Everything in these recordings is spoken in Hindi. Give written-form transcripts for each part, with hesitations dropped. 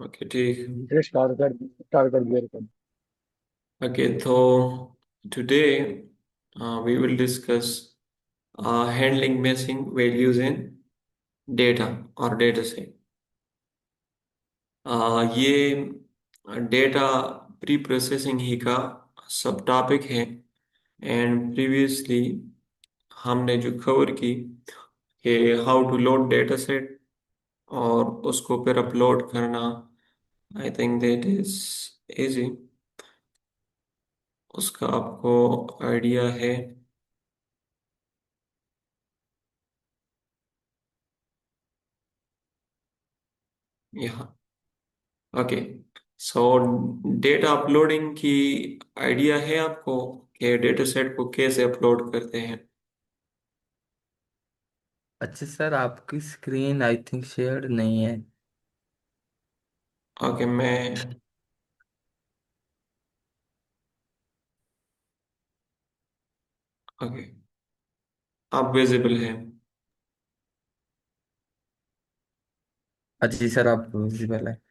ओके ठीक। फिर स्टार्ट कर दिया रिकॉर्ड। ओके तो today we will discuss handling missing values in data और data set। ये डेटा प्री प्रोसेसिंग ही का सब टॉपिक है। एंड प्रीवियसली हमने जो कवर की कि how to load data set और उसको फिर अपलोड करना। I think that is easy, उसका आपको आइडिया है। यहाँ ओके। सो डेटा अपलोडिंग की आइडिया है आपको कि डेटा सेट को कैसे अपलोड करते हैं। अच्छा सर, आपकी स्क्रीन आई थिंक शेयर्ड नहीं है। ओके मैं ओके आप विजिबल हैं। अच्छा जी सर, आप विजिबल है।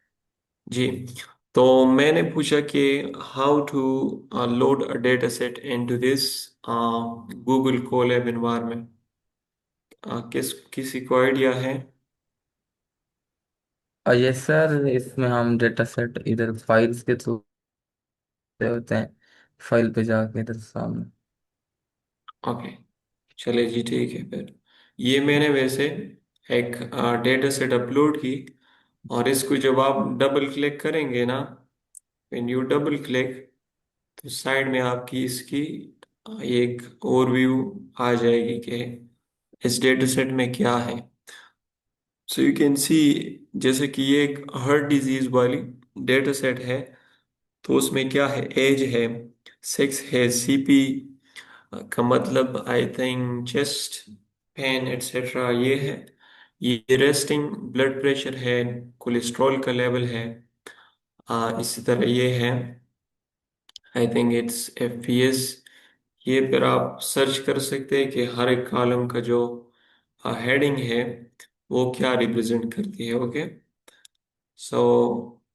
जी। तो मैंने पूछा कि how to load a data set into this Google Colab environment. किसी को आइडिया है। यस सर, इसमें हम डेटा सेट इधर फाइल्स के थ्रू होते हैं। फाइल पे जाके इधर सामने। ओके चलिए जी ठीक है फिर। ये मैंने वैसे एक डेटा सेट अपलोड की, और इसको जब आप डबल क्लिक करेंगे ना, व्हेन यू डबल क्लिक, तो साइड में आपकी इसकी एक ओवरव्यू आ जाएगी कि इस डेटा सेट में क्या है। सो यू कैन सी, जैसे कि ये एक हार्ट डिजीज वाली डेटा सेट है, तो उसमें क्या है, एज है, सेक्स है, सीपी का मतलब I think chest pain etcetera ये है, ये रेस्टिंग ब्लड प्रेशर है, कोलेस्ट्रॉल का लेवल है, इसी तरह ये है, आई थिंक इट्स एफपीएस। ये फिर आप सर्च कर सकते हैं कि हर एक कॉलम का जो हेडिंग है वो क्या रिप्रेजेंट करती है। Okay so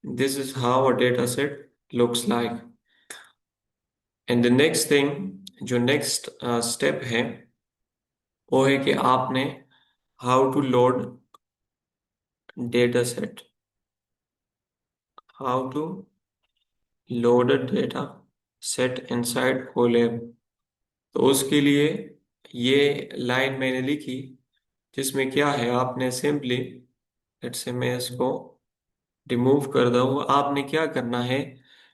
this is how a data set looks like. And the next thing, जो नेक्स्ट स्टेप है, वो है कि आपने how to load data set, how to load a data set inside Colab. तो उसके लिए ये लाइन मैंने लिखी, जिसमें क्या है, आपने सिंपली, लेट्स से मैं इसको रिमूव कर दूँ, आपने क्या करना है,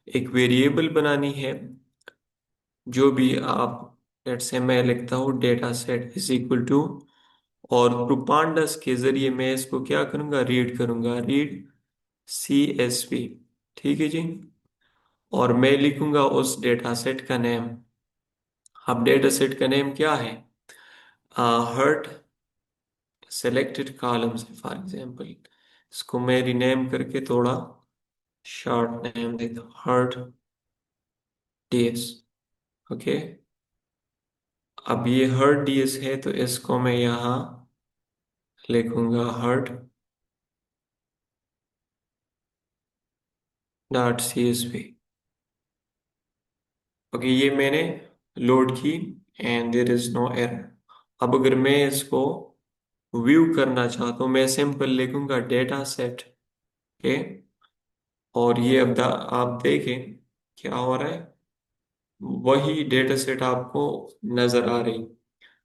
एक वेरिएबल बनानी है, जो भी आप, लेट्स से मैं लिखता हूँ data set is equal to, और प्रूपांडस के जरिए मैं इसको क्या करूंगा, रीड करूंगा, रीड CSV। ठीक है जी। और मैं लिखूंगा उस डेटा सेट का नेम। अब डेटा सेट का नेम क्या है, हर्ट सेलेक्टेड कॉलम्स है फॉर एग्जांपल। इसको मैं रीनेम करके थोड़ा शॉर्ट नेम देता हूँ, हर्ट DS। ओके। अब ये हर्ट DS है, तो इसको मैं यहाँ लिखूंगा हर्ट .CSV। ओके ये मैंने लोड की, and there is no error. अब अगर मैं इसको व्यू करना चाहता हूँ, मैं सिंपल लिखूंगा डेटा सेट। ओके। और ये अब आप देखें क्या हो रहा है, वही डेटा सेट आपको नजर आ रही,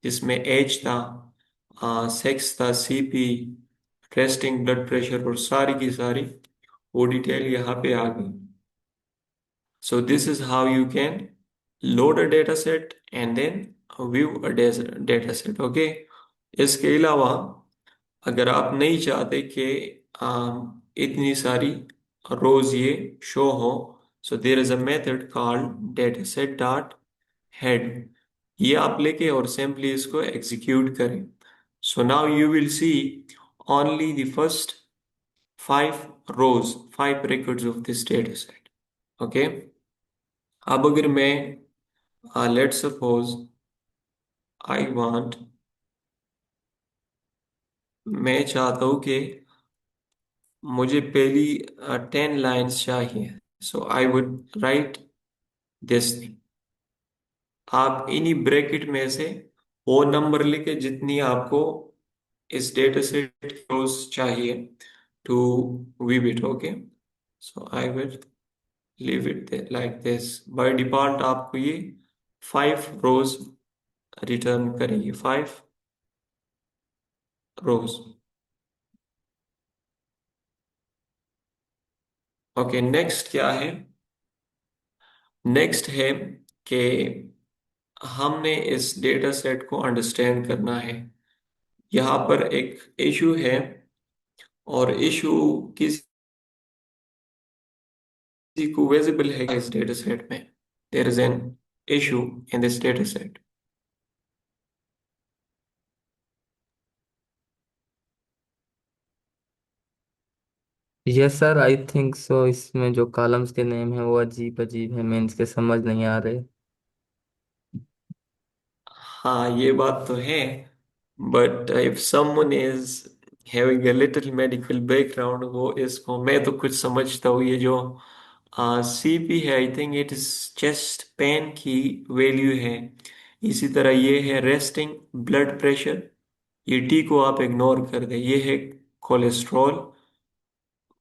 जिसमें एज था, सेक्स था, CP, रेस्टिंग ब्लड प्रेशर, और सारी की सारी वो डिटेल यहाँ पे आ गई। So this is how you can load a data set and then view a data set. Okay. इसके अलावा अगर आप नहीं चाहते कि इतनी सारी रोज ये शो हो, so there is a method called dataset.head। ये आप लेके और सिंपली इसको एग्जीक्यूट करें। So now you will see only the first 5 rows, 5 records of this data set। Okay। अब अगर मैं लेट सपोज आई वांट, मैं चाहता हूँ कि मुझे पहली 10 लाइन्स चाहिए। So I would write this thing. आप इन्हीं ब्रैकेट में से वो नंबर लिखे जितनी आपको इस डेटा सेट रोज चाहिए to view it. Okay, so I will leave it like this. By default आपको ये 5 रोज रिटर्न करेगी, 5 रोज। ओके, नेक्स्ट क्या है? नेक्स्ट है कि हमने इस डेटा सेट को अंडरस्टैंड करना है। यहाँ पर एक इशू है, और इशू किसी को विजिबल है इस डेटा सेट में। There is an issue in this data set. Yes sir, I think so. इसमें जो कॉलम्स के नेम है वो अजीब अजीब है, मीन्स के समझ नहीं आ रहे। हाँ, ये बात तो है, but if someone is having a little medical background, वो इसको, मैं तो कुछ समझता हूँ ये जो सीपी है, I think it is chest pain की वैल्यू है। इसी तरह ये है रेस्टिंग ब्लड प्रेशर, ये टी को आप इग्नोर कर दें, ये है कोलेस्ट्रॉल।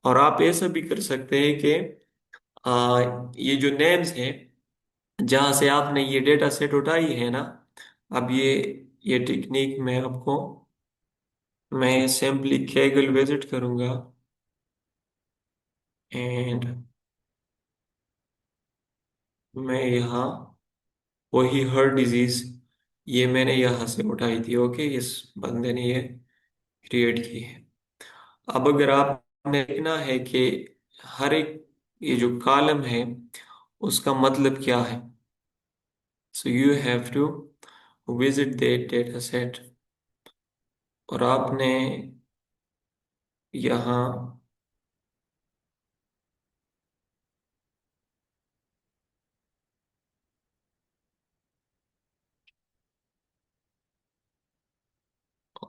और आप ऐसा भी कर सकते हैं कि ये जो नेम्स हैं जहां से आपने ये डेटा सेट उठाई है ना, अब ये टेक्निक मैं आपको, मैं सिंपली कैगल विजिट करूंगा, एंड मैं यहाँ वही हर्ट डिजीज, ये मैंने यहाँ से उठाई थी। ओके, इस बंदे ने ये क्रिएट की है। अब अगर आपने देखना है कि हर एक ये जो कॉलम है उसका मतलब क्या है, so you have to visit that data set. और आपने यहाँ,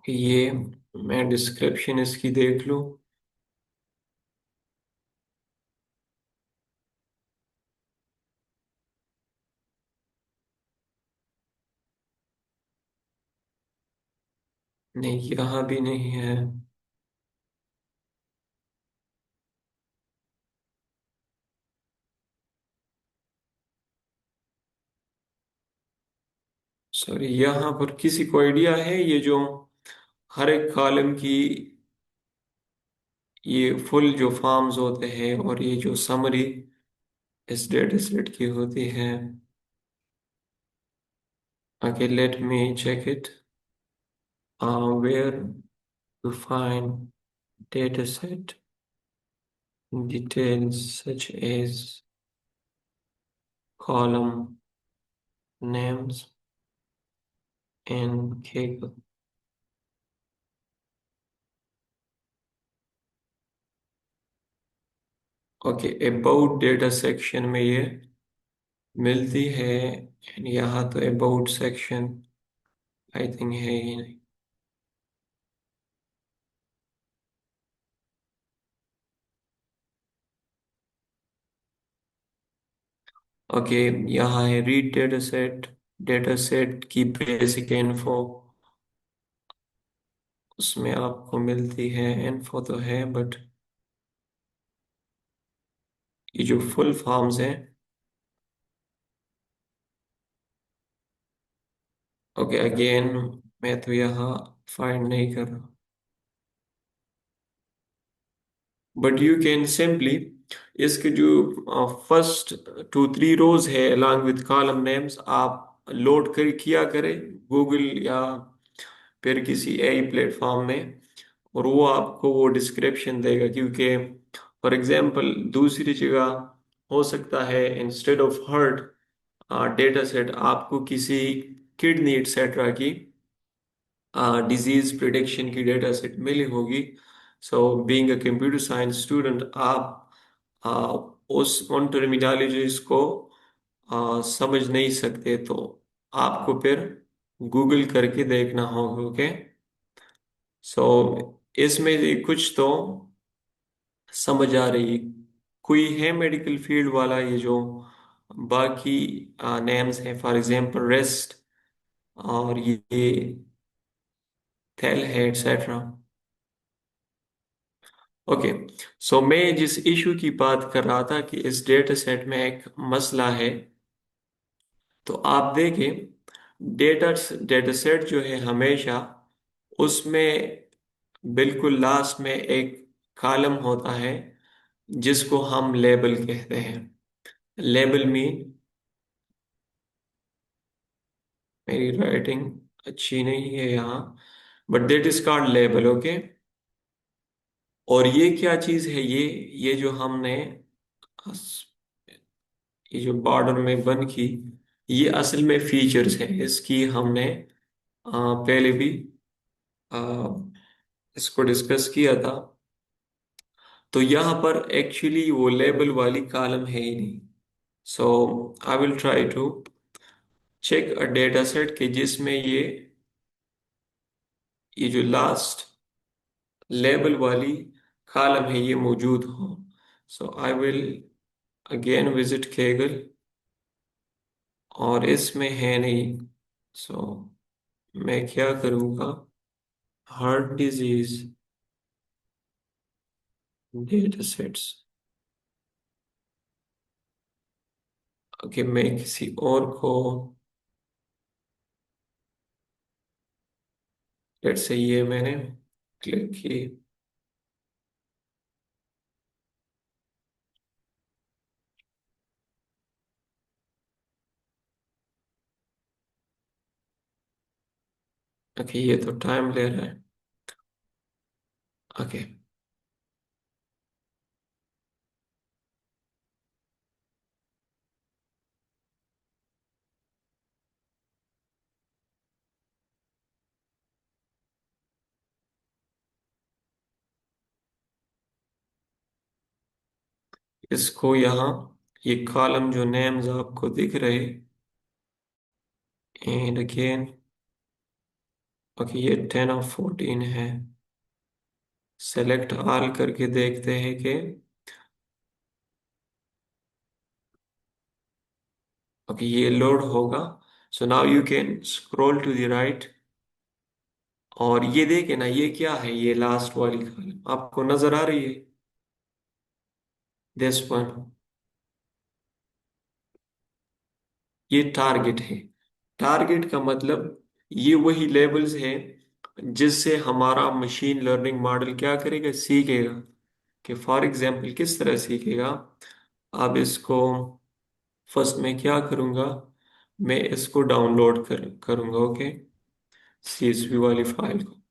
ये मैं डिस्क्रिप्शन इसकी देख लूँ। नहीं, यहाँ भी नहीं है। सॉरी, यहाँ पर किसी को आइडिया है ये जो हर एक कॉलम की ये फुल जो फॉर्म्स होते हैं और ये जो समरी इस डेटा सेट की होती है? Okay, let me check it. Where to find data set details such as column names and Kaggle। Okay, about data section में ये मिलती है, and यहाँ तो अबाउट सेक्शन आई थिंक है ही नहीं। ओके, यहाँ है रीड डेटा सेट की बेसिक इन्फो, उसमें आपको मिलती है इन्फो तो है, बट ये जो फुल फॉर्म्स हैं, ओके अगेन मैं तो यहाँ फाइंड नहीं कर रहा, बट यू कैन सिंपली इसके जो फर्स्ट 2-3 रोज है अलॉन्ग विद कॉलम नेम्स, आप लोड कर किया करें गूगल या फिर किसी एआई प्लेटफॉर्म में, और वो आपको वो डिस्क्रिप्शन देगा। क्योंकि फॉर एग्जांपल दूसरी जगह हो सकता है instead of heart data set आपको किसी किडनी एक्सेट्रा की डिजीज प्रिडिक्शन की डेटा सेट मिली होगी। So being a computer science student, आप आ, उस उन टर्मिनोलॉजीज को समझ नहीं सकते, तो आपको फिर गूगल करके देखना होगा। ओके, सो इसमें से कुछ तो समझ आ रही है? कोई है मेडिकल फील्ड वाला, ये जो बाकी नेम्स हैं, फॉर एग्जांपल रेस्ट, और ये थेल है, एटसेट्रा। ओके। सो मैं जिस इशू की बात कर रहा था कि इस डेटा सेट में एक मसला है, तो आप देखें, डेटा डेटा सेट जो है हमेशा उसमें बिल्कुल लास्ट में एक कॉलम होता है जिसको हम लेबल कहते हैं। लेबल मीन, मेरी राइटिंग अच्छी नहीं है यहाँ, but that is called label. Okay. और ये क्या चीज है, ये जो हमने ये जो बॉर्डर में बन की, ये असल में फीचर्स है इसकी। हमने पहले भी आ, इसको डिस्कस किया था। तो यहाँ पर एक्चुअली वो लेबल वाली कॉलम है ही नहीं। So I will try to check a data set के जिसमें ये जो लास्ट लेबल वाली कॉलम है ये मौजूद हो। So I will again visit Kaggle, और इसमें है नहीं। सो मैं क्या करूँगा, heart disease data sets. Okay, मैं किसी और को, लेट्स से ये मैंने क्लिक की। ओके, ये तो टाइम ले रहा है। ओके, इसको यहाँ, ये कॉलम जो नेम्स आपको दिख रहे, एंड अगेन, ओके, ये 10 of 14 है। सेलेक्ट ऑल करके देखते हैं कि, ओके, ये लोड होगा। So now you can scroll to the right, और ये देखे ना, ये क्या है, ये लास्ट वाली कॉलम आपको नजर आ रही है, दिस वन। ये टारगेट है। टारगेट का मतलब ये वही लेवल्स है जिससे हमारा मशीन लर्निंग मॉडल क्या करेगा, सीखेगा। कि फॉर एग्जांपल किस तरह सीखेगा। अब इसको फर्स्ट में क्या करूंगा, मैं इसको डाउनलोड करूंगा। ओके, CSV वाली फाइल को।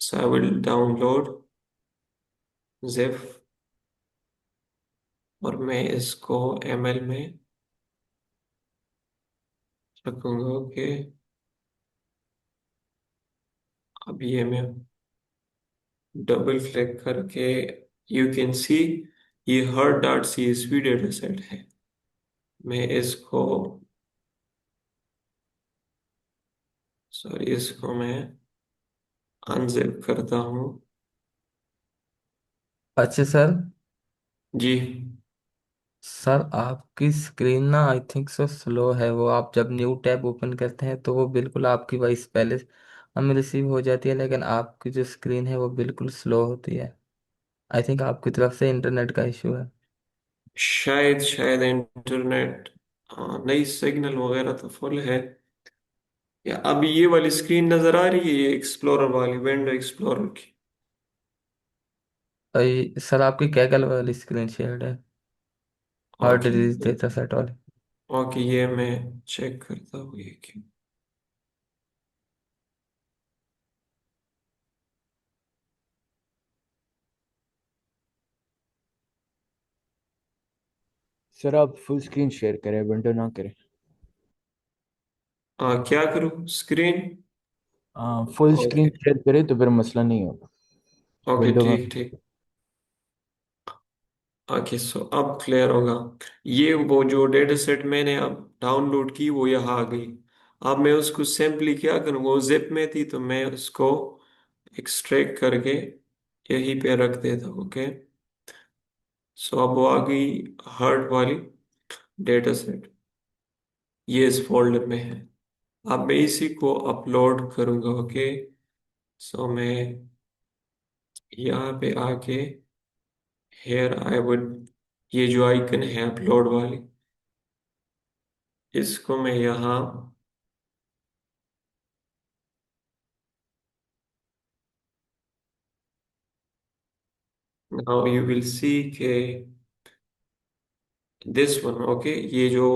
सो आई विल डाउनलोड जिप, और मैं इसको ML में रखूंगा। ओके, अब ये मैं डबल क्लिक करके, यू कैन सी, ये हर डॉट CSV डेटा सेट है। मैं इसको, सॉरी, इसको मैं अनजिप करता हूँ। अच्छा सर। जी। सर आपकी स्क्रीन ना आई थिंक सो स्लो है, वो आप जब न्यू टैब ओपन करते हैं तो वो बिल्कुल आपकी वॉइस पहले हम रिसीव हो जाती है, लेकिन आपकी जो स्क्रीन है वो बिल्कुल स्लो होती है। आई थिंक आपकी तरफ से इंटरनेट का इशू है। शायद शायद इंटरनेट, नई सिग्नल वगैरह तो फुल है। या अभी ये वाली स्क्रीन नजर आ रही है, ये एक्सप्लोरर वाली, विंडो एक्सप्लोरर की? सर आपकी क्या कलर वाली स्क्रीन शेयर्ड है? Hard okay. Disease data set वाली। ओके, ये मैं चेक करता हूँ ये क्यों। सर आप फुल स्क्रीन शेयर करें, विंडो ना करें। क्या करूँ, screen? Full okay. Screen share करें तो फिर मसला नहीं होगा। ओके, विंडो में। ठीक ठीक। ओके, सो अब क्लियर होगा। ये वो जो डेटा सेट मैंने अब डाउनलोड की वो यहाँ आ गई। अब मैं उसको सिंपली क्या करूँ, वो जिप में थी तो मैं उसको एक्सट्रैक्ट करके यहीं पे रख देता हूँ। ओके, सो अब वो आ गई हर्ट वाली डेटा सेट, ये इस फोल्डर में है। अब मैं इसी को अपलोड करूंगा। ओके, सो मैं यहाँ पे आके हेयर आई वुड, ये जो आइकन है अपलोड वाली, इसको मैं यहाँ, नाउ यू विल सी के दिस वन। ओके, ये जो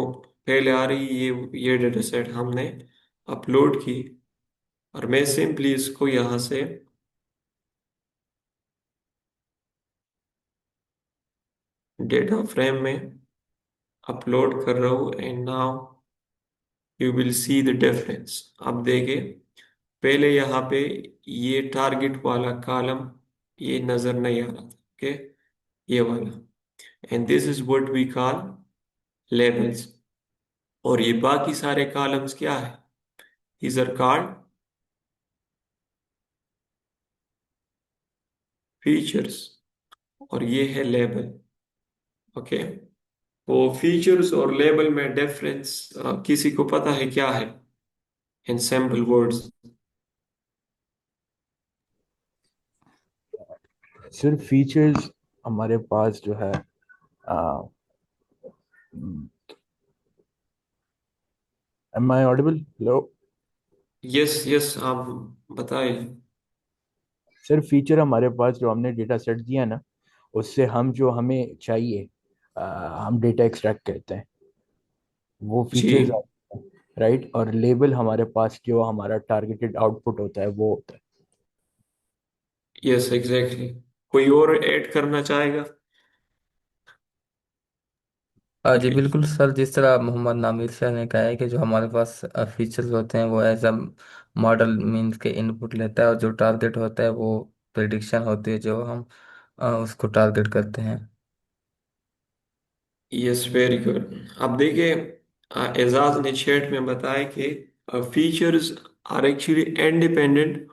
पहले आ रही, ये डेटा सेट हमने अपलोड की, और मैं सिंपली इसको यहाँ से डेटा फ्रेम में अपलोड कर रहा हूँ, and now you will see the difference. अब देखे, पहले यहाँ पे ये टारगेट वाला कॉलम ये नजर नहीं आ रहा था। ओके, ये वाला, and this is what we call labels. और ये बाकी सारे कॉलम्स क्या है, these are called फीचर्स, और ये है लेबल। ओके, वो फीचर्स और लेबल में डिफरेंस किसी को पता है क्या है इन सिंपल वर्ड्स? सिर्फ फीचर्स हमारे पास जो है, am I audible? Hello? Yes yes, आप बताइए। सिर्फ फीचर हमारे पास जो हमने डेटा सेट दिया ना, उससे हम जो हमें चाहिए, हम डेटा एक्सट्रैक्ट करते हैं, वो फीचर्स जी, आते हैं, राइट? और लेबल हमारे पास जो हमारा टारगेटेड आउटपुट होता है वो होता है। Yes exactly. कोई और ऐड करना चाहेगा? जी बिल्कुल सर, जिस तरह मोहम्मद नामिर सर ने कहा है कि जो हमारे पास फीचर्स होते हैं वो एज अ मॉडल मीन्स के इनपुट लेता है, और जो टारगेट होता है वो प्रिडिक्शन होती है जो हम उसको टारगेट करते हैं। Yes very good. अब देखिए, एजाज ने चैट में बताया कि features are actually independent,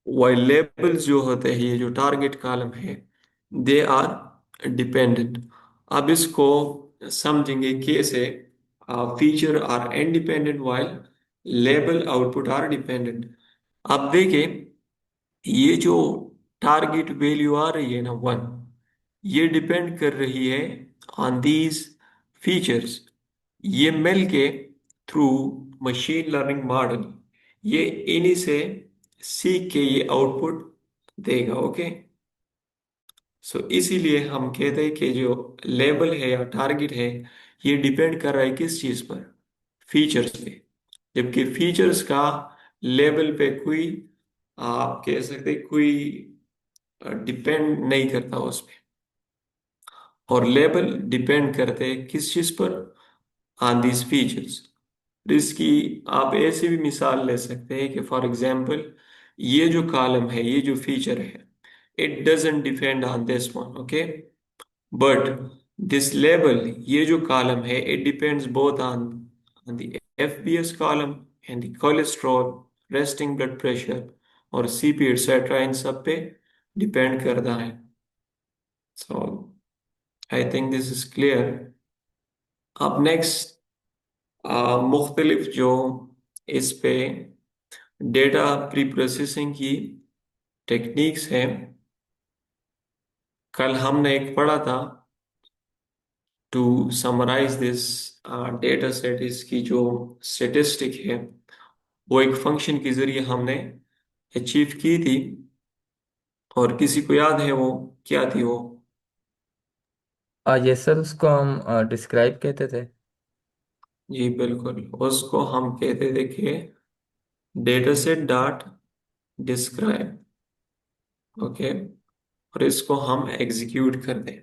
while labels जो होते हैं, ये जो टारगेट कॉलम है, दे आर डिपेंडेंट। अब इसको समझेंगे कैसे। Feature are independent while label output are dependent. अब देखें, ये जो टारगेट वैल्यू आ रही है ना 1, ये डिपेंड कर रही है ऑन दीज फीचर्स। ये मिल के थ्रू मशीन लर्निंग मॉडल, ये इन्हीं से सीख के ये आउटपुट देगा। ओके, सो इसीलिए हम कहते हैं कि जो लेबल है या टारगेट है, ये डिपेंड कर रहा है किस चीज पर, फीचर्स पे। जबकि फीचर्स का लेबल पे कोई, आप कह सकते हैं, कोई डिपेंड नहीं करता उस पे। और लेबल डिपेंड करते हैं किस चीज पर, ऑन दिस फीचर्स। इसकी आप ऐसी भी मिसाल ले सकते हैं कि फॉर एग्जांपल, ये जो कॉलम है, ये जो फीचर है, it doesn't depend on this one. Okay, but this label, ये जो कॉलम है, it depends both on the FBS column and the cholesterol, resting blood pressure और सीपी एक्सेट्रा, इन सब पे डिपेंड करता है। So I think this is clear. अब नेक्स्ट, मुख्तलिफ जो इस पे डेटा प्री प्रोसेसिंग की टेक्निक्स हैं, कल हमने एक पढ़ा था। To summarise this data set, इसकी जो स्टेटिस्टिक है, वो एक फंक्शन के जरिए हमने अचीव की थी। और किसी को याद है वो क्या थी वो? ये सर उसको हम डिस्क्राइब कहते थे। जी बिल्कुल, उसको हम कहते थे कि data set dot describe. Okay, और इसको हम एग्जीक्यूट कर दें,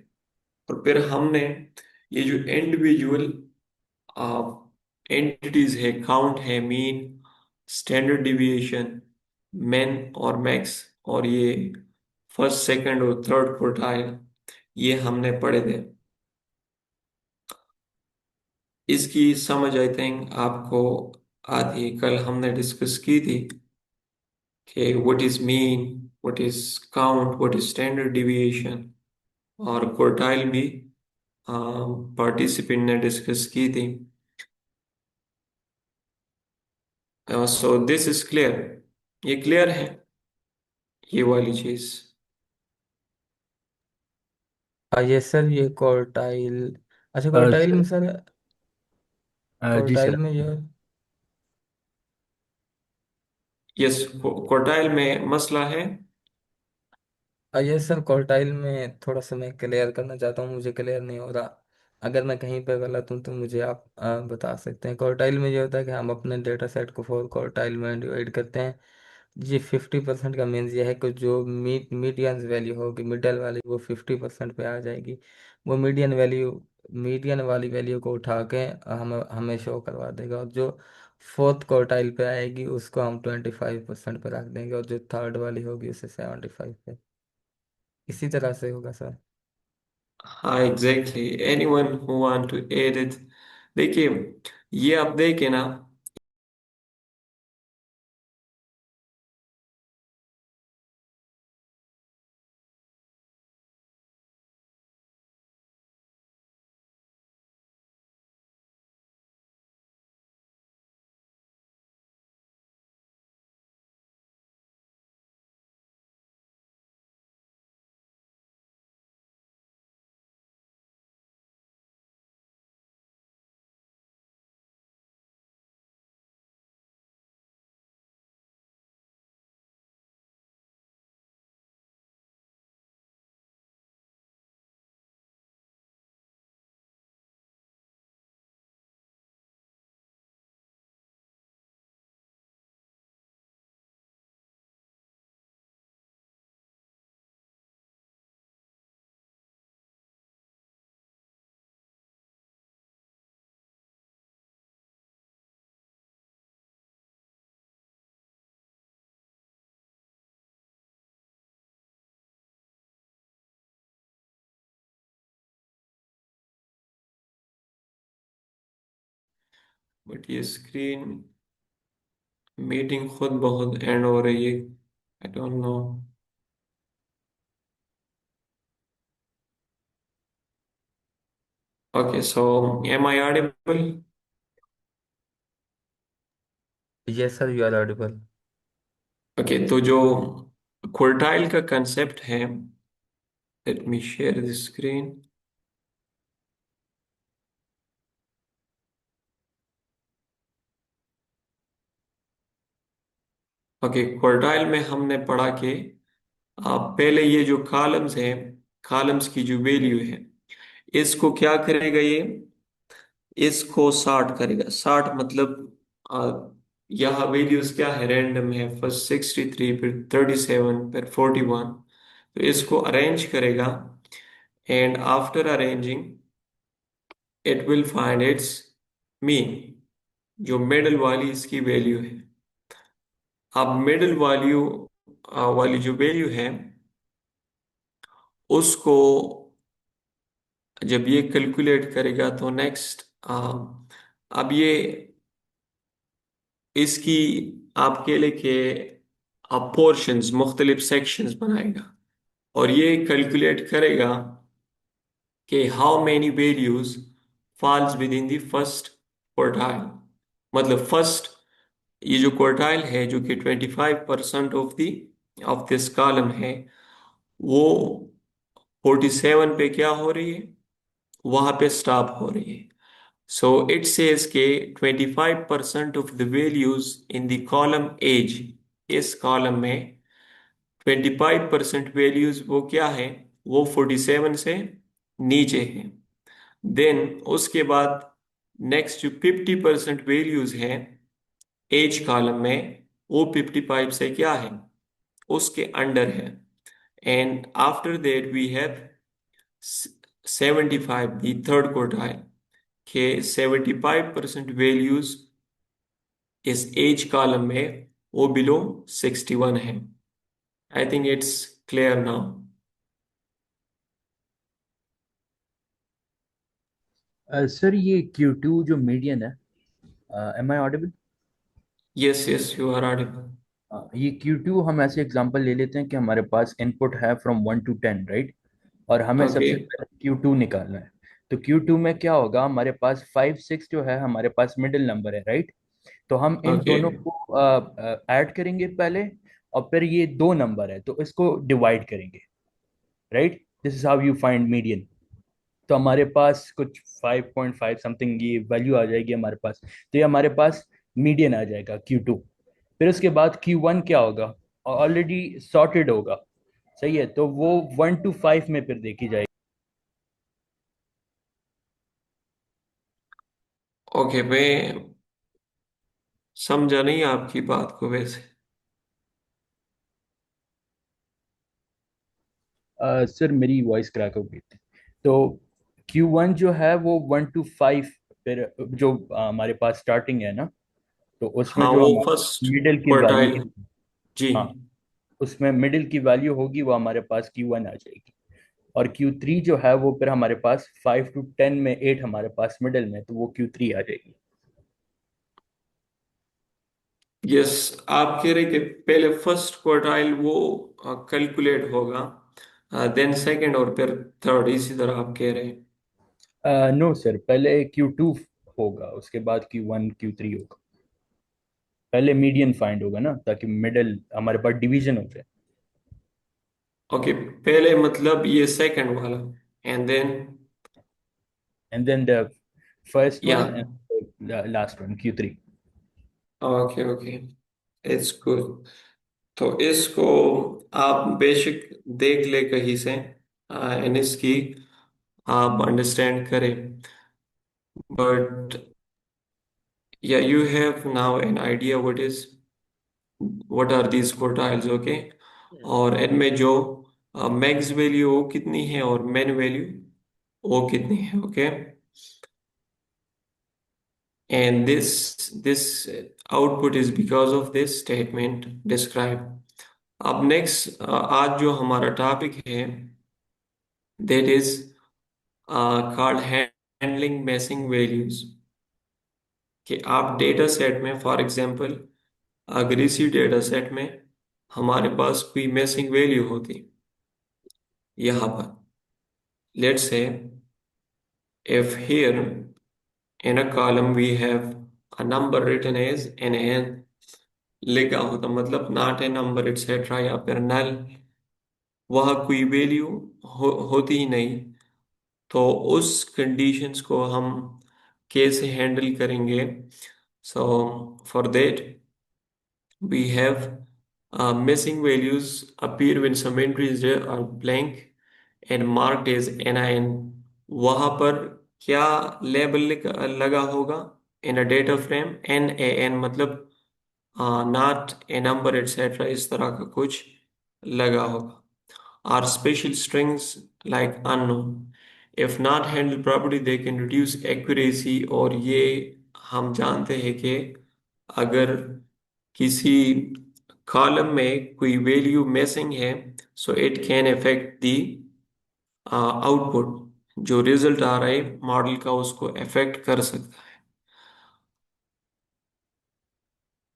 और फिर हमने ये जो इंडिविजुअल एंटिटीज है, काउंट है, मीन, स्टैंडर्ड डिविएशन, मेन और मैक्स, और ये फर्स्ट सेकंड और थर्ड क्वार्टाइल, ये हमने पढ़े थे। इसकी समझ आई थिंक आपको आती है। कल हमने डिस्कस की थी कि what is mean, what is count, what is standard deviation, और क्वार्टाइल भी पार्टिसिपेंट ने डिस्कस की थी। सो दिस इज क्लियर, ये क्लियर है ये वाली चीज। ये सर ये क्वार्टाइल, अच्छा क्वार्टाइल में सर, सर, जी सर। क्वार्टाइल में ये, यस, क्वार्टाइल में मसला है। ये सर क्वार्टाइल में थोड़ा सा मैं क्लियर करना चाहता हूँ, मुझे क्लियर नहीं हो रहा। अगर मैं कहीं पे गलत हूँ तो मुझे आप बता सकते हैं। क्वार्टाइल में ये होता है कि हम अपने डेटा सेट को 4 क्वार्टाइल में डिवाइड करते हैं। ये 50% का मीन्स ये है कि जो मीडियन वैल्यू होगी, मिडल वाली, वो 50% पे आ जाएगी। वो मीडियन वाली वैल्यू को उठा के हम हमें शो करवा देगा, और जो फोर्थ क्वार्टाइल पे आएगी उसको हम 25% पे रख देंगे, और जो थर्ड वाली होगी उसे 75 पे। इसी तरह से होगा सर। हाँ exactly, anyone who want to add it. देखिए, ये आप देखे ना, बट ये स्क्रीन मीटिंग खुद बहुत एंड हो रही है, I don't know. Okay, so am I audible? Yes sir, you are audible. Okay, तो जो क्वार्टाइल का कंसेप्ट है, let me share the screen. Okay, quartile में हमने पढ़ा कि पहले ये जो कॉलम्स हैं, कॉलम्स की जो वैल्यू है, इसको क्या करेगा ये, इसको सॉर्ट करेगा। सॉर्ट मतलब यहाँ वैल्यूज क्या है, रैंडम है, फर्स्ट 63, फिर 37, फिर 41। तो इसको अरेंज करेगा, and after arranging it will find its mean, जो मिडल वाली इसकी वैल्यू है। अब मिडल वैल्यू वाली जो वैल्यू है, उसको जब ये कैलकुलेट करेगा तो नेक्स्ट, अब ये इसकी आपके लेके आप पोर्शंस, मुख्तलिफ सेक्शंस बनाएगा, और ये कैलकुलेट करेगा कि how many values falls within the first quartile. मतलब फर्स्ट, ये जो क्वार्टाइल है जो कि 25% ऑफ दिस कॉलम है, वो 47 पे क्या हो रही है, वहां पे स्टॉप हो रही है। So it says के 25% of the values in the column age, इस कॉलम में 25% वैल्यूज वो क्या है, वो 47 से नीचे है। देन उसके बाद नेक्स्ट जो 50% वैल्यूज हैं एज कॉलम में, वो 55 से क्या है, उसके अंडर है। And after that we have 75, the third quartile, के 75% वैल्यूज इस एज कॉलम में वो बिलो 61 है। I think it's clear now. Sir, ये Q2 जो मीडियन है, am I audible? Yes yes, you are audible. ये Q2 हम ऐसे एग्जांपल ले लेते हैं कि हमारे पास इनपुट है फ्रॉम 1 to 10, राइट? और हमें ओके। सबसे पहले Q2 निकालना है। तो Q2 में क्या होगा, हमारे पास 5 6 जो है हमारे पास मिडिल नंबर है, राइट? तो हम इन ओके। दोनों को ऐड करेंगे पहले, और फिर ये दो नंबर है तो इसको डिवाइड करेंगे, right? This is how you find median. तो हमारे पास कुछ 5.5 समथिंग ये वैल्यू आ जाएगी हमारे पास, तो ये हमारे पास मीडियन आ जाएगा Q2। फिर उसके बाद Q1 क्या होगा, ऑलरेडी सॉर्टेड होगा, सही है, तो वो 1 to 5 में फिर देखी जाएगी। ओके, मैं समझा नहीं आपकी बात को वैसे। सर मेरी वॉइस क्रैक हो गई थी। तो Q1 जो है वो 1 to 5, फिर जो हमारे पास स्टार्टिंग है ना, तो उसमें हाँ, जो वो हमारी फर्स्ट मिडिल की वैल्यू, क्वार्टाइल। जी। हाँ, उसमें मिडिल की वैल्यू होगी वो हमारे पास Q1 आ जाएगी। और Q3 जो है वो फिर हमारे पास 5 to 10 में 8 हमारे पास मिडिल में, तो वो Q3 आ जाएगी। यस, आप कह रहे कि पहले फर्स्ट क्वार्टाइल वो कैलकुलेट होगा, देन सेकंड और फिर थर्ड, इसी तरह आप कह रहे हैं। नो सर, पहले Q2 होगा, उसके बाद Q1 Q3 होगा। पहले मीडियन फाइंड होगा ना, ताकि मिडिल हमारे पास डिवीजन हो जाए। ओके, पहले मतलब ये सेकंड वाला, and then. And then the first या। One and last one Q3। Okay okay, it's good. तो इसको आप बेसिक देख ले कहीं से, एंड इसकी आप अंडरस्टैंड करें, बट या you have now an idea what are these quartiles, okay. और इनमें जो मैक्स वैल्यू वो कितनी है और मिन वैल्यू वो कितनी है, okay. And this output is because of this statement describe. अब नेक्स्ट, आज जो हमारा टॉपिक है, that is called handling मैसिंग values. कि आप डेटा सेट में, फॉर एग्जांपल, अगर इसी डेटा सेट में हमारे पास कोई मैसिंग वैल्यू होती, यहाँ पर let's say, if here in a column we have a number written as NaN, लिखा होता मतलब नॉट ए नंबर एटसेट्रा या फिर नल, वह कोई वैल्यू होती ही नहीं, तो उस कंडीशंस को हम कैसे हैंडल करेंगे? So for that we have missing values appear when some entries there are blank and marked as NIN। वहां पर क्या लेबल लगा होगा? In a data frame NaN, मतलब नॉट ए नंबर एटसेट्रा, इस तरह का कुछ लगा होगा। Or special strings like unknown, if not handled properly they can reduce accuracy। और ये हम जानते हैं कि अगर किसी कॉलम में कोई वैल्यू मिसिंग है, so it can affect the output, जो रिजल्ट आ रहा है मॉडल का उसको अफेक्ट कर सकता है,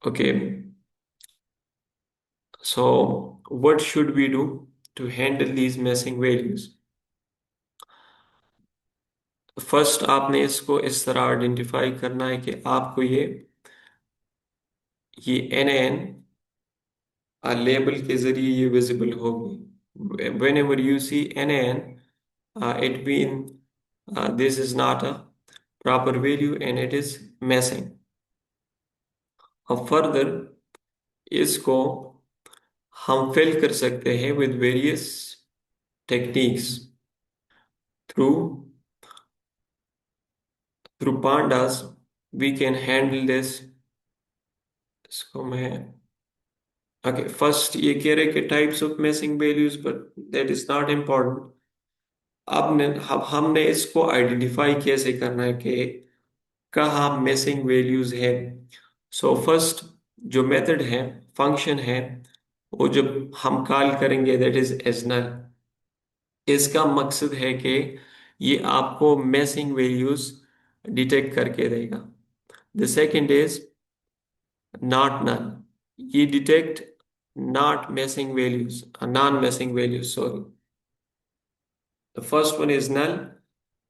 okay. So what should we do to handle these missing values? First आपने इसको इस तरह आइडेंटिफाई करना है कि आपको ये एन एन लेबल के जरिए ये विजिबल होगी। Whenever you see N N, it mean this is not a proper value and it is missing. अब फर्दर इसको हम फिल कर सकते हैं with various techniques, through through pandas we can handle this. इसको मैं, ओके, फर्स्ट ये कह रहे कि types of missing values, but that is not important. अब हमने इसको आइडेंटिफाई कैसे करना है कि कहाँ मिसिंग वैल्यूज है? सो फर्स्ट जो मेथड है, फंक्शन है, वो जब हम कॉल करेंगे दैट इज एजनल। इसका मकसद है कि ये आपको मिसिंग वैल्यूज डिटेक्ट करके देगा। The second is not null. ये detect not missing values, non missing values, sorry. The first one is null.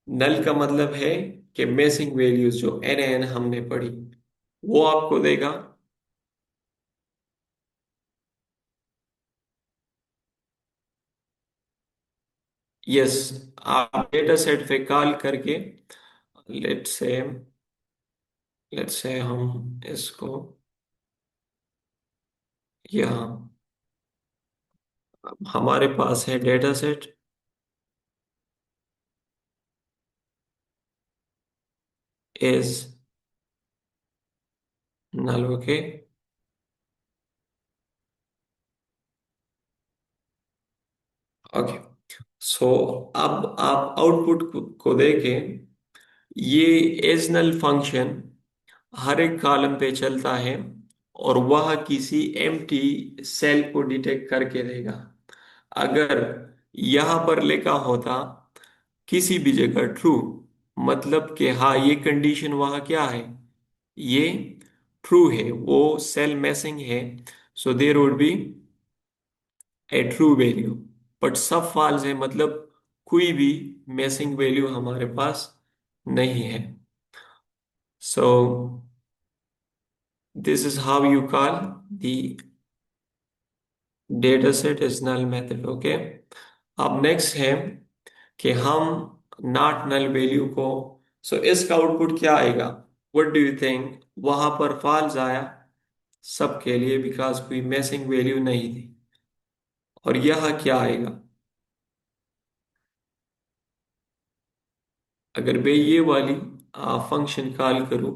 Null का मतलब है कि मैसिंग वैल्यूज जो एन एन हमने पढ़ी वो आपको देगा। यस, आप डेटा सेट पे कॉल करके, लेट्स से हम इसको यहाँ, हमारे पास है data set is null, okay. Okay, so अब आप आउटपुट को देखें। ये एज नल फंक्शन हर एक कॉलम पे चलता है और वह किसी एम्प्टी सेल को डिटेक्ट करके देगा। अगर यहां पर लिखा होता किसी भी जगह ट्रू, मतलब कि हाँ ये कंडीशन वहां क्या है, ये ट्रू है, वो सेल मैसिंग है, so there would be a true value. But सब फॉल्स है, मतलब कोई भी मैसिंग वैल्यू हमारे पास नहीं है। So this is how you call the data set is null method, okay. अब नेक्स्ट है कि हम नॉट नल वैल्यू को, सो इसका आउटपुट क्या आएगा? What do you think? वहां पर फॉल्स आया सबके लिए, बिकॉज कोई मैसिंग वैल्यू नहीं थी। और यह क्या आएगा अगर मैं ये वाली फंक्शन कॉल करूं?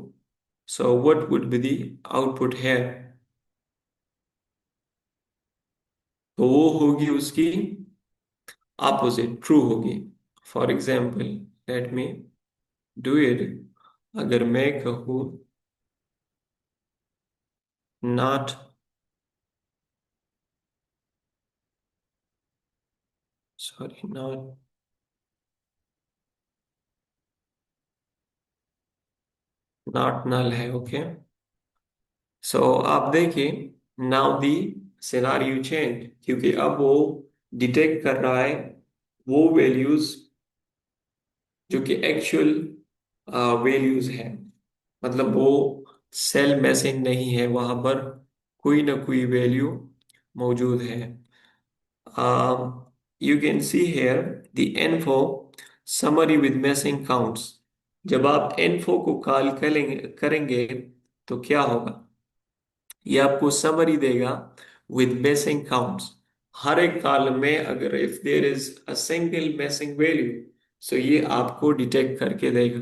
So what would be the output है? तो वो होगी उसकी ऑपोजिट, ट्रू होगी। For example, let me do it. अगर मैं कहूँ नॉट, सॉरी, नॉट नल है, ओके। सो आप देखिए, नाउ दी सिनारियो चेंज, क्योंकि अब वो डिटेक्ट कर रहा है वो वैल्यूज जो कि एक्चुअल वैल्यूज है, मतलब वो सेल मैसिंग नहीं है, वहां पर कोई ना कोई वैल्यू मौजूद है। You can see here the info summary with missing counts. जब आप इन्फो को कॉल करेंगे तो क्या होगा? ये आपको समरी देगा विद मैसिंग काउंट्स। हर एक कॉलम में अगर if there is a single missing value, so ये आपको डिटेक्ट करके देगा।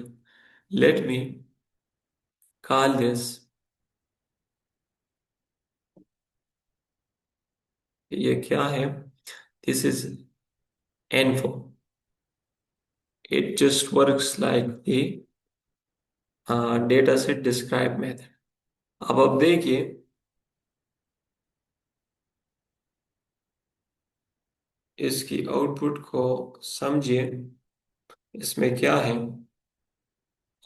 लेट मी कॉल दिस, ये क्या है? This is info. It just works like the data set describe method. अब देखिए, इसकी आउटपुट को समझिए। इसमें क्या है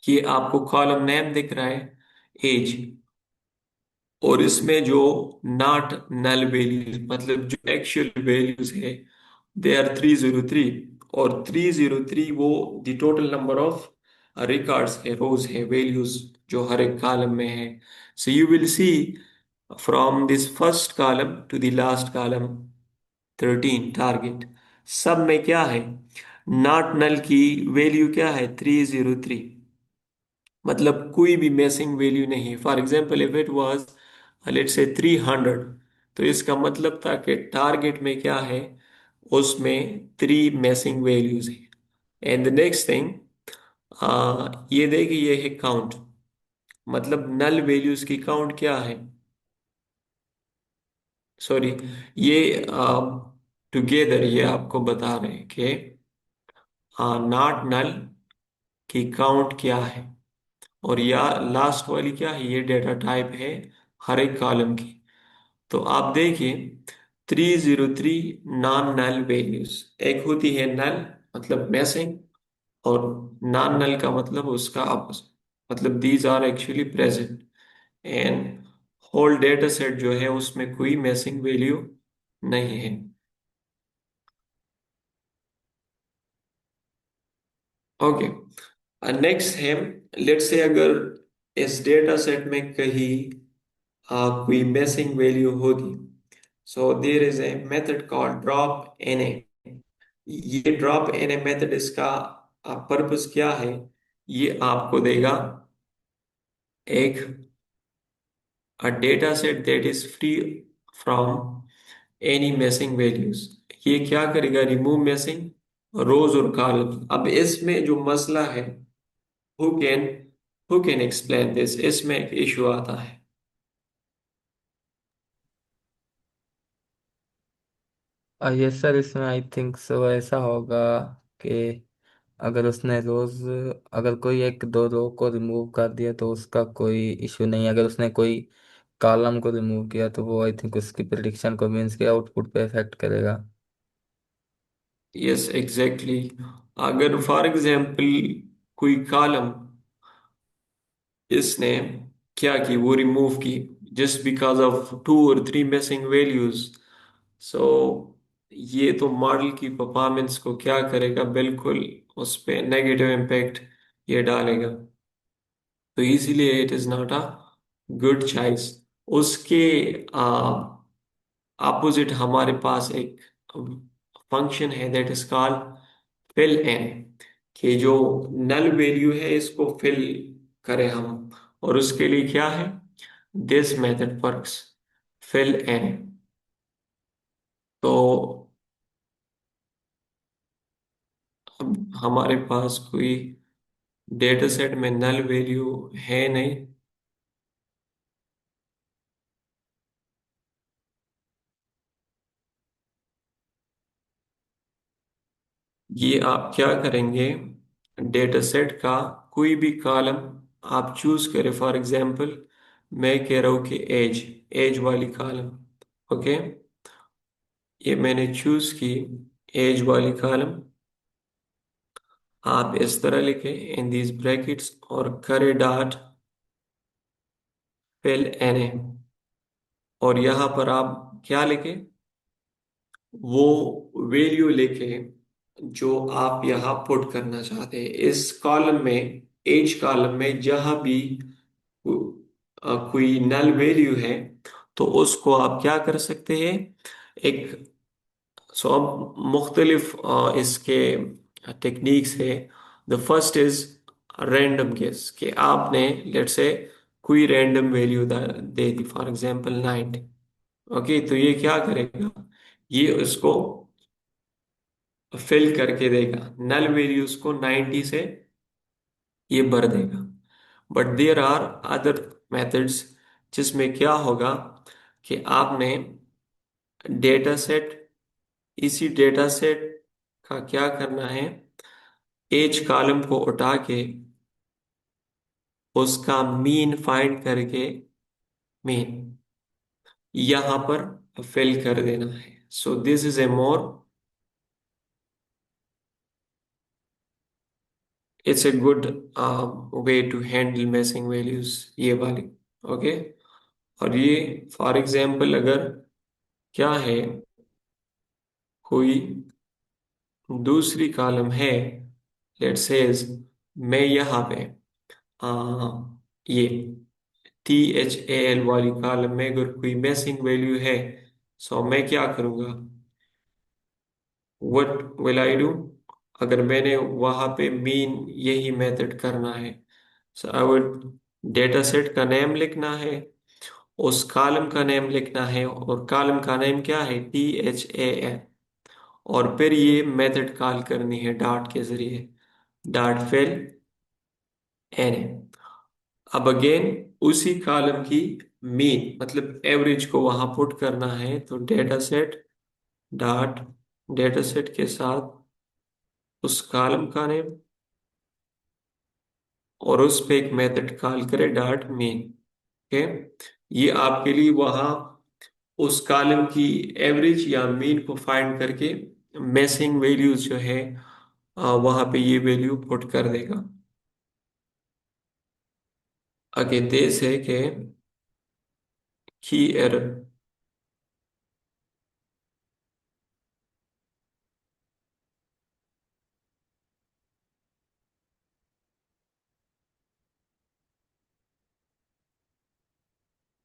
कि आपको कॉलम नेम दिख रहा है एज, और इसमें जो नॉट नल वैल्यूज, मतलब जो एक्चुअल वैल्यूज है, दे आर 303। और 303 वो the total number of records है, रोज है, वैल्यूज जो हर एक कॉलम में है। So you will see from this first column to the last column 13 target, सब में क्या है? नॉट नल की वैल्यू क्या है? 303। मतलब कोई भी मैसिंग वैल्यू नहीं है। For example, if it was let's say 300, तो इसका मतलब था कि टारगेट में क्या है, उसमें 3 मैसिंग वैल्यूज है। एंड द नेक्स्ट थिंग, ये देखिए, ये है काउंट, मतलब नल वैल्यूज की काउंट क्या है? सॉरी, ये टुगेदर ये आपको बता रहे हैं कि नॉट नल की काउंट क्या है। और या लास्ट वाली क्या है? ये डेटा टाइप है हर एक कॉलम की। तो आप देखिए, 303 नॉन नल वैल्यूज, एक होती है नल मतलब मैसिंग, और नॉन नल का मतलब उसका ऑपोजिट, मतलब these are actually present. And whole data set जो है उसमें कोई मैसिंग वैल्यू नहीं है। ओके, नेक्स्ट है, लेट्स से अगर इस डेटा सेट में कहीं कोई मैसिंग वैल्यू होगी, so there is a method called drop N A. ये ड्रॉप एन ए मेथड, इसका पर्पस क्या है? ये आपको देगा एक data set that is free from any missing values। ये क्या करेगा? रिमूव मैसिंग रोज और कॉलम। अब इसमें जो मसला है, who can who can explain this? इसमें एक इशू आता है। ये सर इसमें आई थिंक सो ऐसा होगा कि अगर उसने रोज अगर कोई एक दो रो को रिमूव कर दिया तो उसका कोई इशू नहीं है। अगर उसने कोई कॉलम को रिमूव किया तो वो आई थिंक उसकी प्रिडिक्शन को मीन्स के आउटपुट पे इफेक्ट करेगा। Yes exactly. अगर फॉर एग्जांपल कोई कॉलम इसने क्या की, वो रिमूव की जस्ट बिकॉज ऑफ टू और थ्री मिसिंग वैल्यूज, सो ये तो मॉडल की परफॉर्मेंस को क्या करेगा? बिल्कुल उस पे नेगेटिव इम्पैक्ट ये डालेगा। तो इसीलिए it is not a good choice. उसके अपोजिट हमारे पास एक फंक्शन है that is called fill in, कि जो नल वैल्यू है इसको फिल करें हम। और उसके लिए क्या है? This method works, fill in. तो अब हमारे पास कोई डेटा सेट में नल वैल्यू है नहीं। ये आप क्या करेंगे? डेटा सेट का कोई भी कॉलम आप चूज करें। फॉर एग्जांपल मैं कह रहा हूं कि एज, एज वाली कॉलम। ओके, ये मैंने चूज की एज वाली कॉलम। आप इस तरह लिखें इन दीज ब्रैकेट्स और करें डॉट फिल एन ए। और यहां पर आप क्या लिखें? वो वैल्यू लिखे जो आप यहाँ पुट करना चाहते हैं इस कॉलम में, एज कॉलम में। जहां भी कोई नल वैल्यू है तो उसको आप क्या कर सकते हैं? एक, सो अब मुख्तलिफ इसके टेक्निक्स है। The first is random guess, कि आपने लेट से कोई रैंडम वैल्यू दे दी, फॉर एग्जांपल 90। ओके, तो ये क्या करेगा? ये उसको फिल करके देगा, नल वैल्यूज को 90 से ये भर देगा। But there are other methods जिसमें क्या होगा कि आपने डेटा सेट, इसी डेटा सेट का क्या करना है? एज कॉलम को उठा के उसका मीन फाइंड करके मीन यहां पर फिल कर देना है। So this is a more, it's a good way to handle missing values, ये वाली। ओके, और ये फॉर एग्जाम्पल अगर क्या है, कोई दूसरी कॉलम है, लेट्स सेज मैं यहाँ पे ये THAL वाली कॉलम में अगर कोई मैसिंग वैल्यू है, सो मैं क्या करूँगा? What will I do? अगर मैंने वहां पे मीन यही मेथड करना है, so I would data set का नेम लिखना है, उस कॉलम का नेम लिखना है, और कॉलम का नेम क्या है? THAL। और फिर ये मेथड कॉल करनी है डॉट के जरिए, डॉट फिल एन। अब अगेन उसी कॉलम की मीन मतलब एवरेज को वहां पुट करना है, तो data set dot data set के साथ उस कॉलम का नेम, और उस पे एक मेथड कॉल करे डॉट मीन। ओके, ये आपके लिए वहां उस कॉलम की एवरेज या मीन को फाइंड करके मैसिंग वैल्यूज जो है वहां पे ये वैल्यू पुट कर देगा। आगे देश है कि की एरर।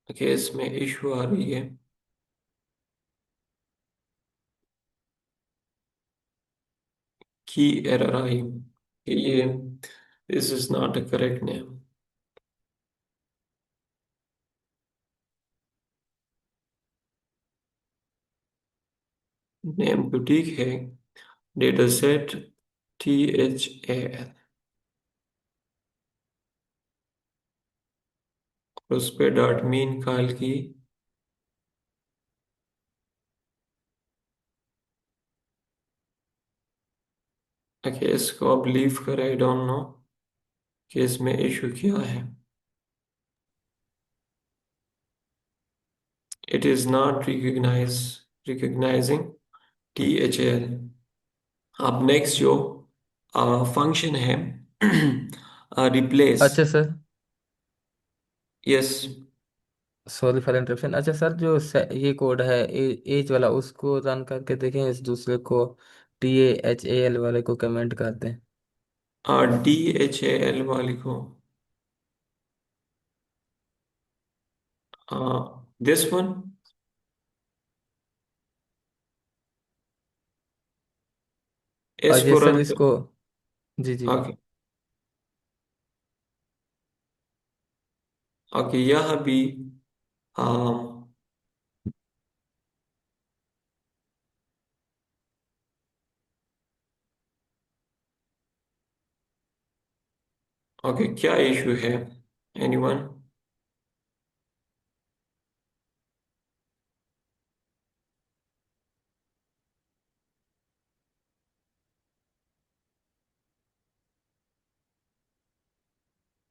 ओके, इसमें इशू आ रही है की एरर आई कि ये this is not a correct name. Name तो ठीक है, डेटा सेट THAL, उस पे डॉट मीन कॉल की। ओके, इसको अब लीव कर, आई डोंट नो कि इसमें इशू क्या है। It is not recognising THAL। अब नेक्स्ट जो फंक्शन है रिप्लेस। अच्छा sir, yes. Sorry for interruption. अच्छा सर, जो ये कोड है एज वाला, उसको रन करके देखें, इस दूसरे को TAHAL वाले को कमेंट कर दें। DHAL वाली को, दिस वन। अजय इसको सर रन कर। इसको, जी जी। ओके। ओके, यहाँ भी ओके, क्या इशू है? एनीवन?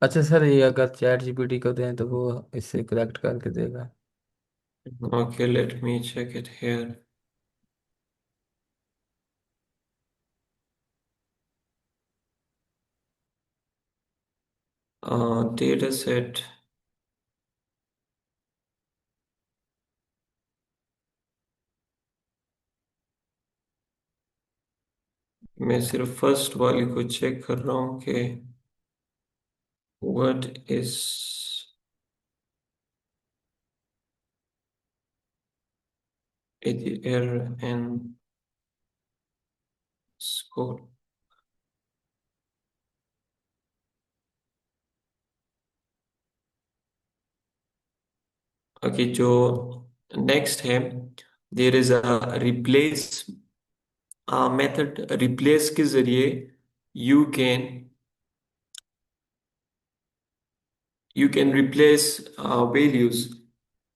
अच्छा सर, ये अगर चैट जीपीटी को दें तो वो इससे करेक्ट करके देगा। Okay, let me check it here. Data set, मैं सिर्फ फर्स्ट वाली को चेक कर रहा हूँ कि what is the error in score। Okay, जो नेक्स्ट है, there is a replace method. Replace के जरिए you can you can replace values.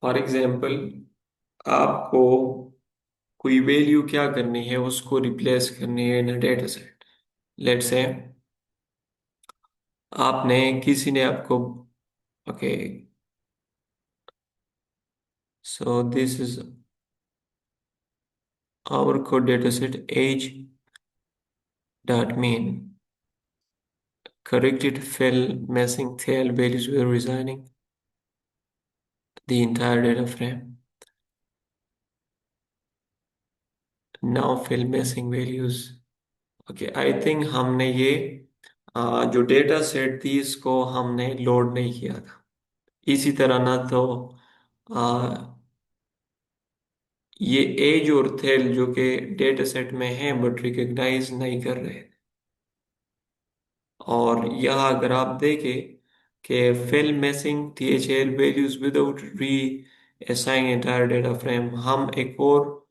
For example, आपको कोई वैल्यू क्या करनी है, उसको रिप्लेस करनी है इन डेटा सेट। लेट्स से आपने किसी ने आपको, okay, so this is our code data set age dot mean corrected fill missing tail values were resigning the entire data frame। now fill missing values। Okay, I think हमने ये जो डेटा सेट थी इसको हमने लोड नहीं किया था इसी तरह ना, तो आ, ये एज और थेल जो कि डेटा सेट में है बट रिकग्नाइज नहीं कर रहे। और यहाँ अगर आप देखें कि fill missing THL values without reassign entire data frame, हम एक और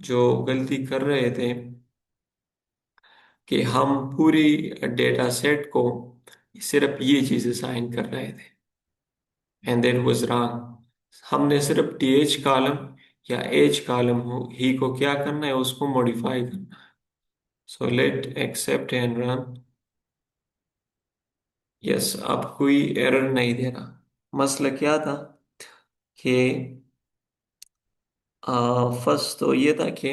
जो गलती कर रहे थे कि हम पूरी डेटा सेट को सिर्फ ये चीजें साइन कर रहे थे, एंड दैट वाज रॉन्ग। हमने सिर्फ TH कॉलम या एज कॉलम ही को क्या करना है, उसको मॉडिफाई करना है। So let accept and run. Yes, अब कोई एरर नहीं दे रहा। मसला क्या था कि फर्स्ट तो ये था कि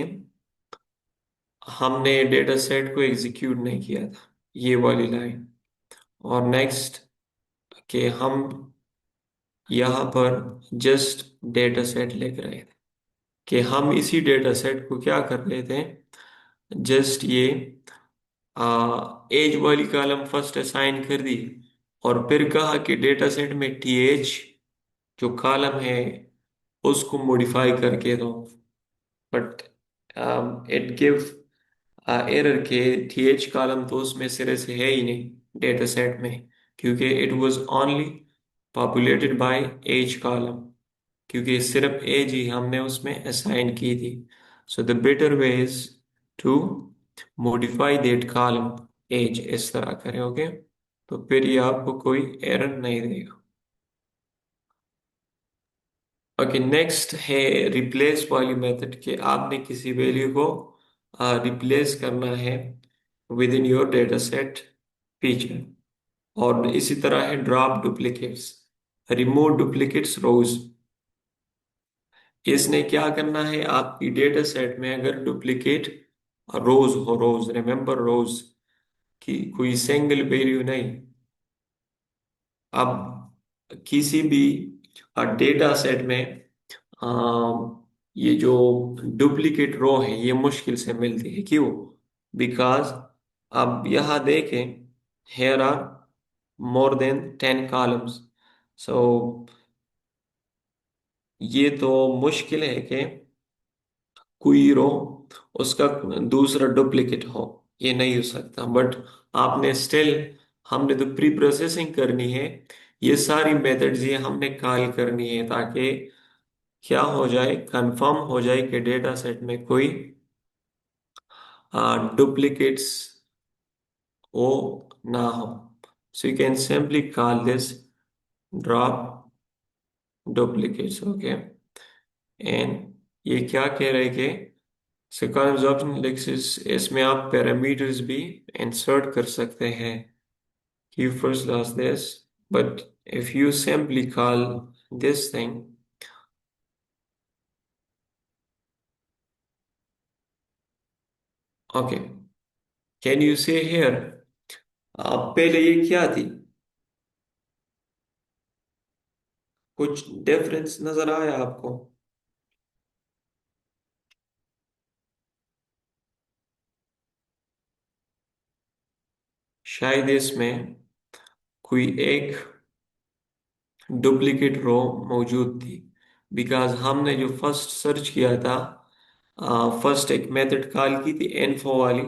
हमने डेटा सेट को एग्जीक्यूट नहीं किया था, ये वाली लाइन। और नेक्स्ट कि हम यहाँ पर जस्ट डेटा सेट लिख रहे थे कि हम इसी डेटा सेट को क्या कर रहे थे, जस्ट ये एज वाली कॉलम फर्स्ट असाइन कर दी, और फिर कहा कि डेटा सेट में टीएच जो कॉलम है उसको मॉडिफाई करके दो। बट इट गिव एरर के टीएच कॉलम तो उसमें सिरे से है ही नहीं डेटा सेट में, क्योंकि it was only populated by age column, क्योंकि सिर्फ एज ही हमने उसमें असाइन की थी। So the better way is to modify that column age, इस तरह करें। ओके, तो फिर ये आपको कोई एरर नहीं देगा। ओके, नेक्स्ट है रिप्लेस वाली मेथड के आपने किसी वैल्यू को रिप्लेस करना है with in your data set feature. और इसी तरह है ड्रॉप डुप्लीकेट्स, रिमूव डुप्लीकेट्स रोज। इसने क्या करना है, आपकी डेटा सेट में अगर डुप्लीकेट रोज हो, रोज रिमेंबर रोज की कोई सिंगल वैल्यू नहीं। अब किसी भी डेटा सेट में ये जो डुप्लीकेट रो है ये मुश्किल से मिलती है। क्यों? बिकॉज अब यहां देखें, here are more than 10 columns. So ये तो मुश्किल है कि कोई रो उसका दूसरा डुप्लीकेट हो, ये नहीं हो सकता। बट आपने स्टिल, हमने तो प्री प्रोसेसिंग करनी है, ये सारी मेथड्स ये हमने कॉल करनी है ताकि क्या हो जाए, कंफर्म हो जाए कि डेटा सेट में कोई duplicates हो ना हो। So you can simply call this drop duplicates, okay? And ये क्या कह रहे हैं कि sequence option Lexis, इसमें आप पैरामीटर्स भी इंसर्ट कर सकते हैं, key first last this, but if you simply call this thing, okay, can you say here पहले ये क्या थी, कुछ डिफरेंस नजर आया आपको? शायद इसमें कोई एक डुप्लीकेट रो मौजूद थी, बिकॉज हमने जो फर्स्ट सर्च किया था, फर्स्ट एक मेथड कॉल की थी इन्फो वाली,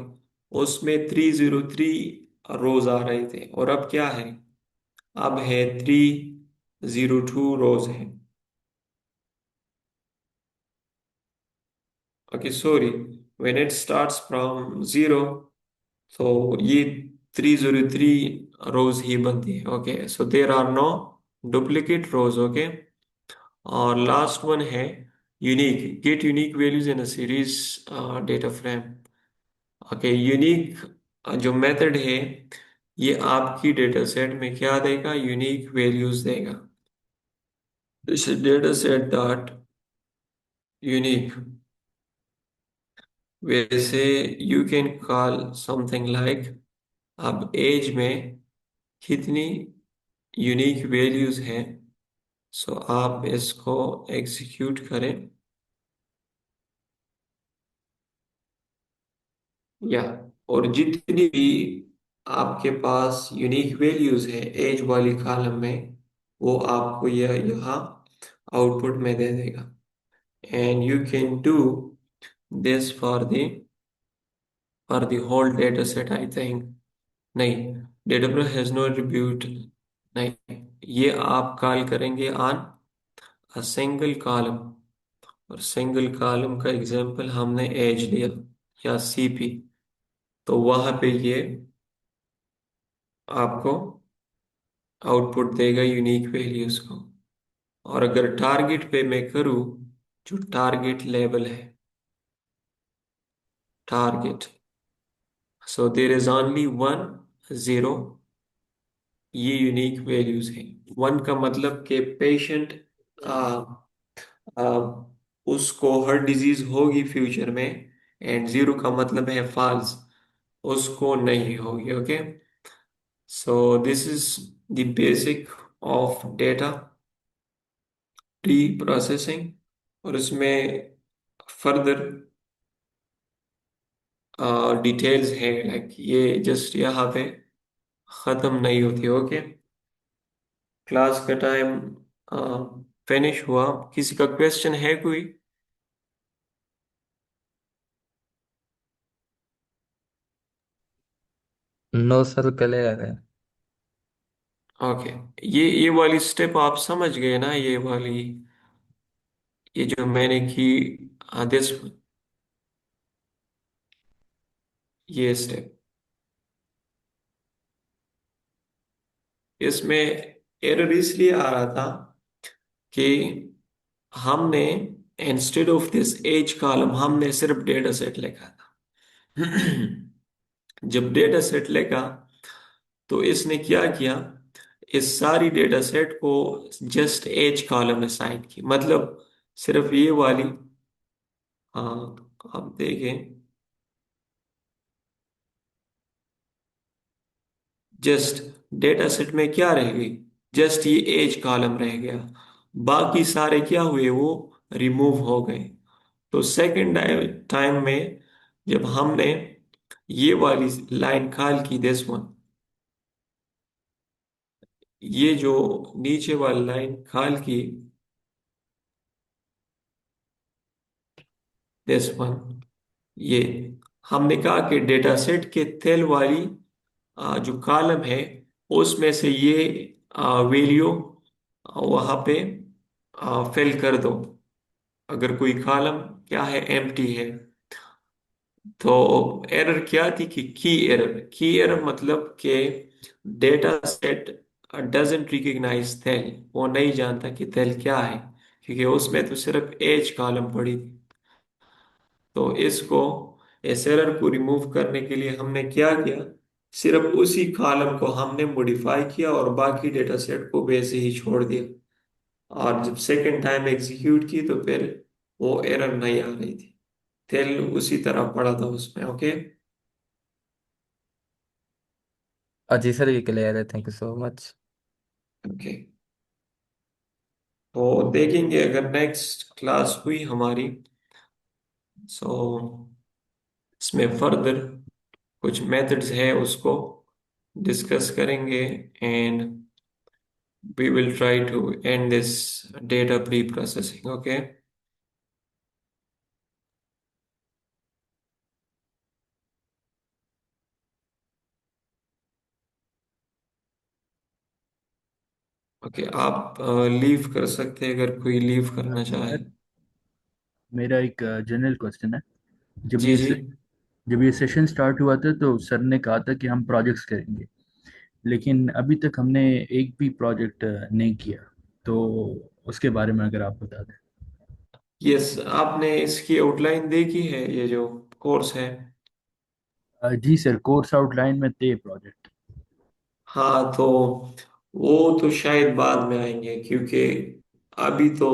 उसमें 303 रोज आ रहे थे, और अब क्या है, अब है 302 रोज है। Okay sorry, when it starts from zero, तो ये 303 रोज ही बनती है। Okay, so there are no duplicate rows. Okay, और लास्ट वन है unique, get unique values in a series data frame. Okay, unique जो मेथड है ये आपकी डेटा सेट में क्या देगा, यूनिक वैल्यूज देगा। जैसे डेटा सेट डॉट यूनिक, वैसे you can call something like, अब एज में कितनी यूनिक वैल्यूज हैं, सो आप इसको एग्जीक्यूट करें, या और जितनी भी आपके पास यूनिक वैल्यूज है एज वाली कॉलम में, वो आपको यह यहाँ आउटपुट में दे देगा। And you can do this for the whole data set I think. नहीं, डेटाबेस हैज नो एट्रीब्यूट, नहीं, ये आप कॉल करेंगे ऑन अ सिंगल कॉलम, और सिंगल कॉलम का एग्जांपल हमने एज लिया या सीपी, तो वहां पे ये आपको आउटपुट देगा यूनिक वैल्यूज को। और अगर टारगेट पे मैं करूँ, जो टारगेट लेवल है, target, so there is only one, zero, ये यूनिक वैल्यूज है। वन का मतलब कि पेशेंट उसको हर डिजीज होगी फ्यूचर में, एंड जीरो का मतलब है फॉल्स, उसको नहीं होगी। Okay, so this is the basic of data pre processing, और इसमें फर्दर डिटेल्स है, लाइक ये जस्ट यहाँ पे खत्म नहीं होती। ओके, क्लास का टाइम फिनिश हुआ। किसी का क्वेश्चन है कोई? नो सर, क्लियर है। ओके, ये वाली स्टेप आप समझ गए ना, ये वाली, ये जो मैंने की आदेश, ये स्टेप, इसमें एरर इसलिए आ रहा था कि हमने instead of this age column हमने सिर्फ डेटा सेट लिखा था। जब डेटा सेट लिखा तो इसने क्या किया, इस सारी डेटा सेट को जस्ट एज कॉलम असाइन की, मतलब सिर्फ ये वाली, हाँ आप देखें, जस्ट डेटा सेट में क्या रह गई, जस्ट ये एज कॉलम रह गया, बाकी सारे क्या हुए, वो रिमूव हो गए। तो सेकंड टाइम में जब हमने ये वाली लाइन कॉल की, दिस वन, ये जो नीचे वाली लाइन कॉल की, दिस वन, ये हमने कहा कि डेटा सेट के तेल वाली जो कॉलम है उसमें से ये वैल्यू वहां पे फिल कर दो, अगर कोई कॉलम क्या है, एम्प्टी है। तो एरर क्या थी कि की एरर मतलब कि data set doesn't recognise tail, वो नहीं जानता कि टेल क्या है, क्योंकि उसमें तो सिर्फ एज कॉलम पड़ी थी। तो इसको, इस एरर को रिमूव करने के लिए हमने क्या किया, सिर्फ उसी कॉलम को हमने मॉडिफाई किया और बाकी डेटा सेट को वैसे ही छोड़ दिया। और जब सेकेंड टाइम एग्जीक्यूट की तो फिर वो एरर नहीं आ रही थी, तेल उसी तरह पड़ा था उसमें। ओके। जी सर, ये क्लियर है, thank you so much. Okay, तो देखेंगे अगर नेक्स्ट क्लास हुई हमारी, सो इसमें फर्दर कुछ मेथड्स है उसको डिस्कस करेंगे, and we will try to end this data pre-processing. Okay. Okay, आप लीव कर सकते हैं अगर कोई लीव करना चाहे। सर, मेरा एक जनरल क्वेश्चन है। जब जी ये जी। जब ये सेशन स्टार्ट हुआ था तो सर ने कहा था कि हम प्रोजेक्ट्स करेंगे, लेकिन अभी तक हमने एक भी प्रोजेक्ट नहीं किया। तो उसके बारे में अगर आप बता दें। यस, आपने इसकी आउटलाइन देखी है, ये जो कोर्स है? जी सर, कोर्स आउटलाइन में थे प्रोजेक्ट। हाँ, तो वो तो शायद बाद में आएंगे, क्योंकि अभी तो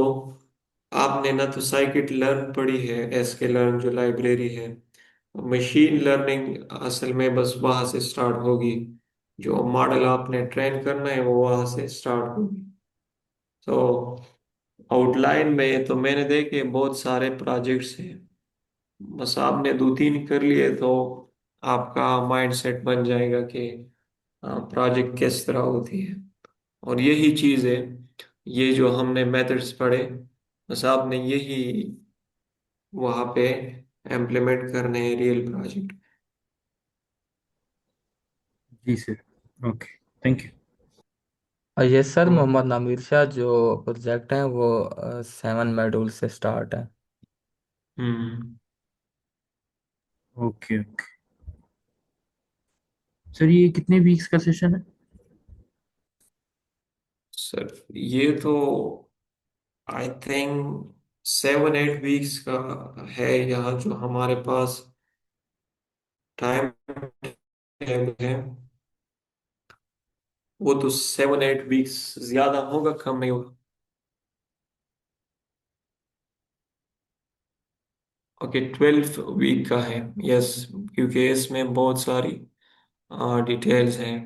आपने ना तो साइकिट लर्न पढ़ी है, एसके लर्न जो लाइब्रेरी है, मशीन लर्निंग असल में बस वहां से स्टार्ट होगी, जो मॉडल आपने ट्रेन करना है वो वहां से स्टार्ट होगी। तो आउटलाइन में तो मैंने देखे बहुत सारे प्रोजेक्ट्स हैं, बस आपने दो तीन कर लिए तो आपका माइंड सेट बन जाएगा कि प्रोजेक्ट किस तरह होती है। और यही चीज है, ये जो हमने मेथड्स पढ़े, बस आपने यही वहां पे इम्प्लीमेंट करने हैं रियल प्रोजेक्ट। जी सर। Okay, thank you. और ये सर, तो मोहम्मद नामिर शाह जो प्रोजेक्ट है वो 7 मॉड्यूल से स्टार्ट है। हम्म। Okay okay. सर, ये कितने वीक्स का सेशन है? सर ये तो आई थिंक 7-8 वीक्स का है, यहाँ जो हमारे पास टाइम टेबल है, वो तो 7-8 वीक्स, ज्यादा होगा कम नहीं होगा। ओके, 12 वीक का है, यस, क्योंकि इसमें बहुत सारी डिटेल्स हैं।